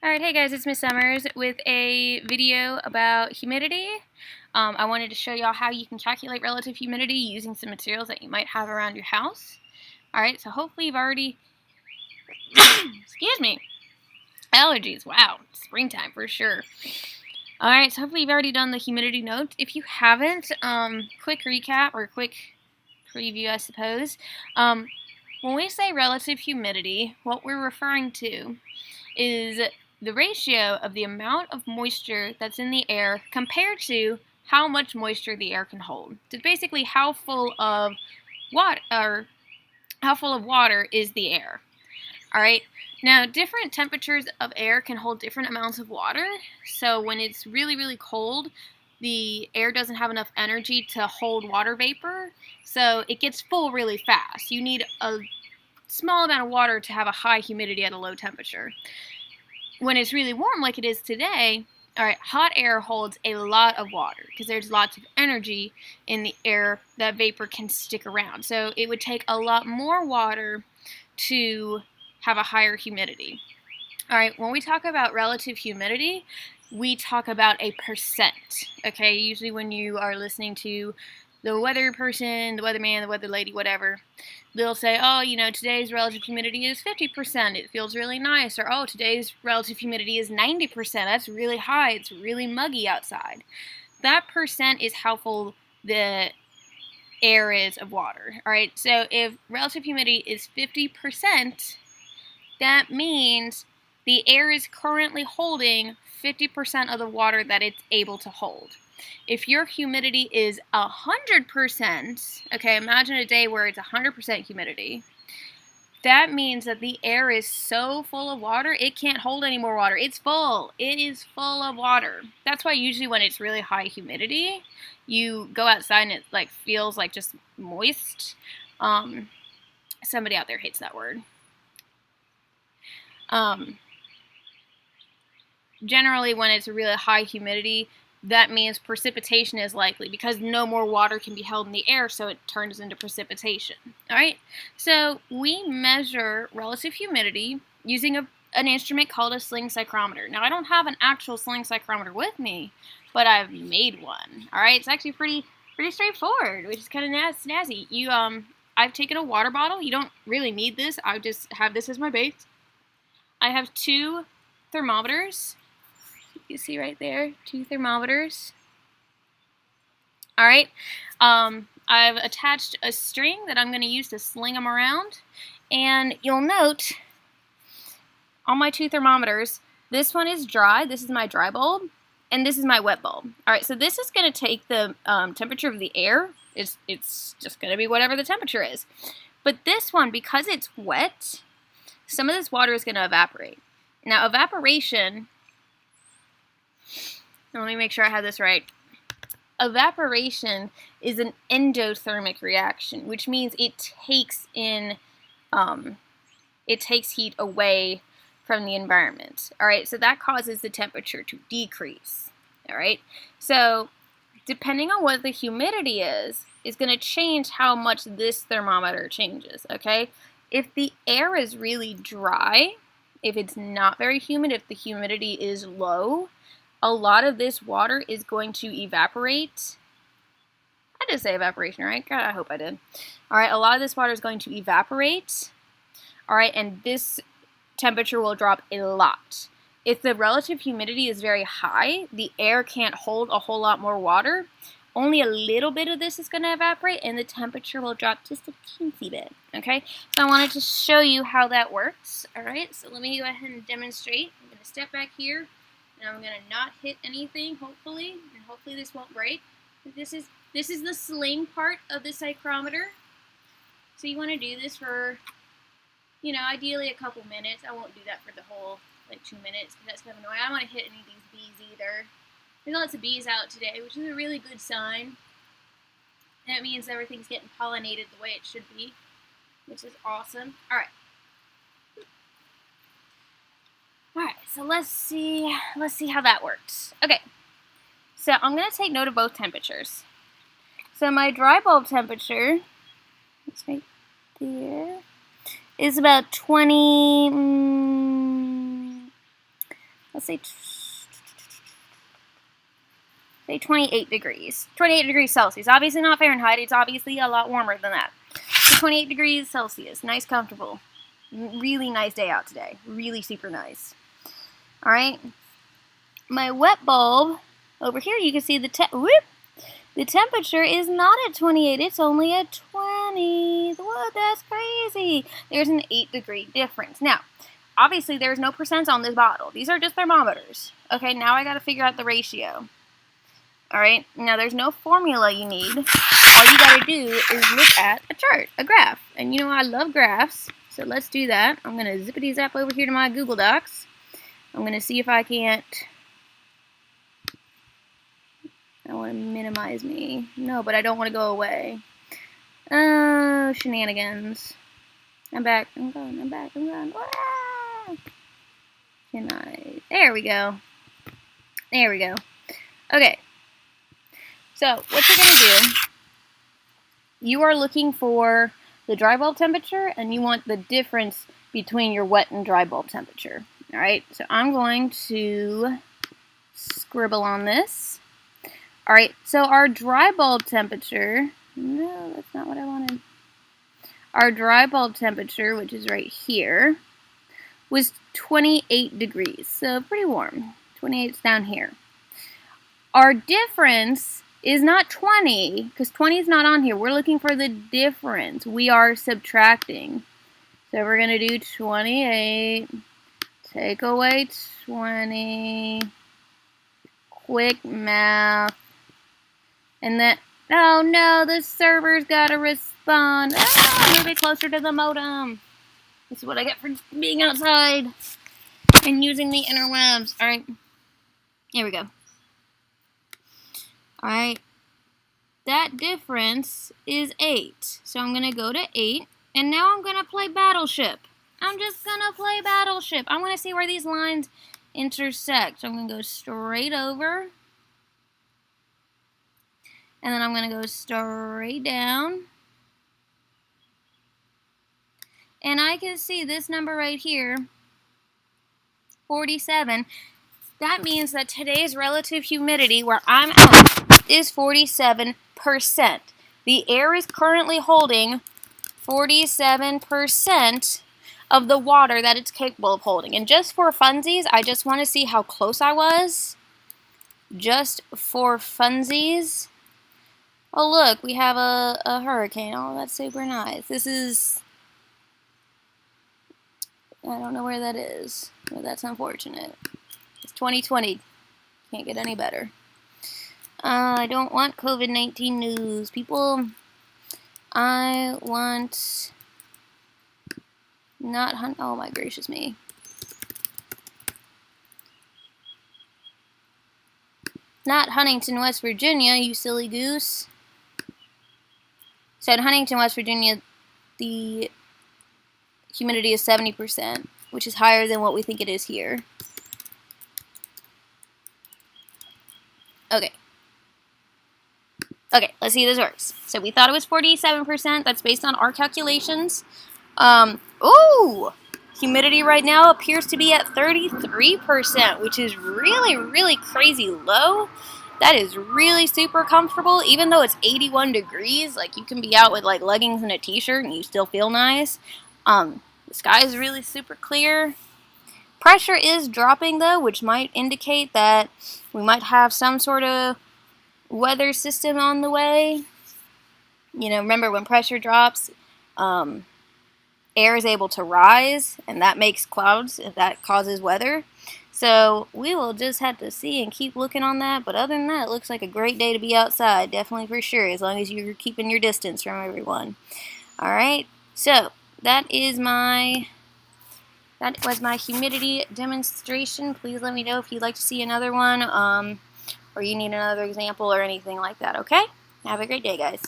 Alright, hey guys, it's Miss Summers with a video about humidity. I wanted to show y'all how you can calculate relative humidity using some materials that you might have around your house. Alright, so hopefully you've already, excuse me, allergies, wow, springtime for sure. Alright, so hopefully you've already done the humidity note. If you haven't, quick recap or quick preview, I suppose. When we say relative humidity, what we're referring to is the ratio of the amount of moisture that's in the air compared to how much moisture the air can hold. So basically how full of water is the air. All right. Now, different temperatures of air can hold different amounts of water. So when it's really, really cold, the air doesn't have enough energy to hold water vapor, so it gets full really fast. You need a small amount of water to have a high humidity at a low temperature. When it's really warm like it is today, all right, hot air holds a lot of water because there's lots of energy in the air. That vapor can stick around. So it would take a lot more water to have a higher humidity. All right, when we talk about relative humidity, we talk about a percent, okay? Usually when you are listening to the weather person, the weatherman, the weather lady, whatever, they'll say, oh, you know, today's relative humidity is 50%. It feels really nice. Or, oh, today's relative humidity is 90%. That's really high. It's really muggy outside. That percent is how full the air is of water. All right, so if relative humidity is 50%, that means the air is currently holding 50% of the water that it's able to hold. If your humidity is 100%, okay, imagine a day where it's 100% humidity, that means that the air is so full of water, it can't hold any more water. It's full. It is full of water. That's why usually when it's really high humidity, you go outside and it like feels like just moist. Somebody out there hates that word. Generally, when it's really high humidity, that means precipitation is likely because no more water can be held in the air, so it turns into precipitation. All right, so we measure relative humidity using an instrument called a Sling psychrometer. Now, I don't have an actual Sling psychrometer with me, but I've made one. All right, it's actually pretty straightforward, which is kind of snazzy. I've taken a water bottle. You don't really need this. I just have this as my base. I have two thermometers. You see right there, two thermometers. All right, I've attached a string that I'm going to use to sling them around, and you'll note on my two thermometers, this one is dry. This is my dry bulb, and this is my wet bulb. All right, so this is going to take the temperature of the air. It's just going to be whatever the temperature is. But this one, because it's wet, some of this water is going to evaporate. Now, evaporation, let me make sure I have this right. Evaporation is an endothermic reaction, which means it takes heat away from the environment. All right, so that causes the temperature to decrease. All right, so depending on what the humidity is going to change how much this thermometer changes. Okay, if the air is really dry, if it's not very humid, if the humidity is low, a lot of this water is going to evaporate. I did say evaporation, right? God, I hope I did. All right, a lot of this water is going to evaporate. All right, and this temperature will drop a lot. If the relative humidity is very high, the air can't hold a whole lot more water. Only a little bit of this is going to evaporate, and the temperature will drop just a teensy bit, okay? So I wanted to show you how that works, all right? So let me go ahead and demonstrate. I'm going to step back here, and I'm going to not hit anything, hopefully, and hopefully this won't break. This is the sling part of the psychrometer. So you want to do this for, you know, ideally a couple minutes. I won't do that for the whole, like, 2 minutes, because that's kind of annoying. I don't want to hit any of these bees either. There's lots of bees out today, which is a really good sign. That means everything's getting pollinated the way it should be, which is awesome. All right. All right, so let's see how that works. Okay, so I'm going to take note of both temperatures. So my dry bulb temperature, it's right there, is about 20 let's say 28 degrees. 28 degrees Celsius. Obviously not Fahrenheit. It's obviously a lot warmer than that. 28 degrees Celsius. Nice, comfortable. Really nice day out today. Really super nice. Alright. My wet bulb, over here you can see the temperature is not at 28. It's only at 20. What? That's crazy. There's an 8-degree difference. Now, obviously there's no percents on this bottle. These are just thermometers. Okay, now I got to figure out the ratio. Alright, now there's no formula you need. All you gotta do is look at a chart, a graph. And you know I love graphs, so let's do that. I'm gonna zippity zap over here to my Google Docs. I'm gonna see if I can't... I want to minimize me. No, but I don't want to go away. Oh, shenanigans. I'm back. I'm gone. I'm back. I'm gone. Ah! Can I... There we go. There we go. Okay. So, what you're going to do, you are looking for the dry bulb temperature, and you want the difference between your wet and dry bulb temperature. Alright, so I'm going to scribble on this. Alright, so our dry bulb temperature, no, that's not what I wanted. Our dry bulb temperature, which is right here, was 28 degrees, so pretty warm. 28's down here. Our difference is not 20, because 20 is not on here. We're looking for the difference. We are subtracting. So we're going to do 28, take away 20, quick math, and then, oh no, the server's got to respond. Ah, move it closer to the modem. This is what I get for being outside and using the interwebs. Alright, here we go. Alright, that difference is 8. So I'm going to go to 8, and now I'm going to play Battleship. I'm just going to play Battleship. I'm going to see where these lines intersect. So I'm going to go straight over, and then I'm going to go straight down. And I can see this number right here, 47. That means that today's relative humidity where I'm at is 47%. The air is currently holding 47% of the water that it's capable of holding. And just for funsies, I just want to see how close I was. Just for funsies. Oh look, we have a hurricane. Oh, that's super nice. This is... I don't know where that is. Well, that's unfortunate. It's 2020. Can't get any better. I don't want COVID-19 news. People, I want not hunt. Oh my gracious me. Not Huntington, West Virginia, you silly goose. So in Huntington, West Virginia, the humidity is 70%, which is higher than what we think it is here. Okay. Okay, let's see if this works. So we thought it was 47%. That's based on our calculations. Ooh! Humidity right now appears to be at 33%, which is really, really crazy low. That is really super comfortable, even though it's 81 degrees. Like, you can be out with, like, leggings and a t-shirt and you still feel nice. The sky is really super clear. Pressure is dropping, though, which might indicate that we might have some sort of weather system on the way. You know, remember when pressure drops, air is able to rise, and that makes clouds, and that causes weather. So we will just have to see and keep looking on that. But other than that, it looks like a great day to be outside, definitely for sure, as long as you're keeping your distance from everyone. Alright, so that was my humidity demonstration. Please let me know if you'd like to see another one, or you need another example or anything like that, okay? Have a great day, guys.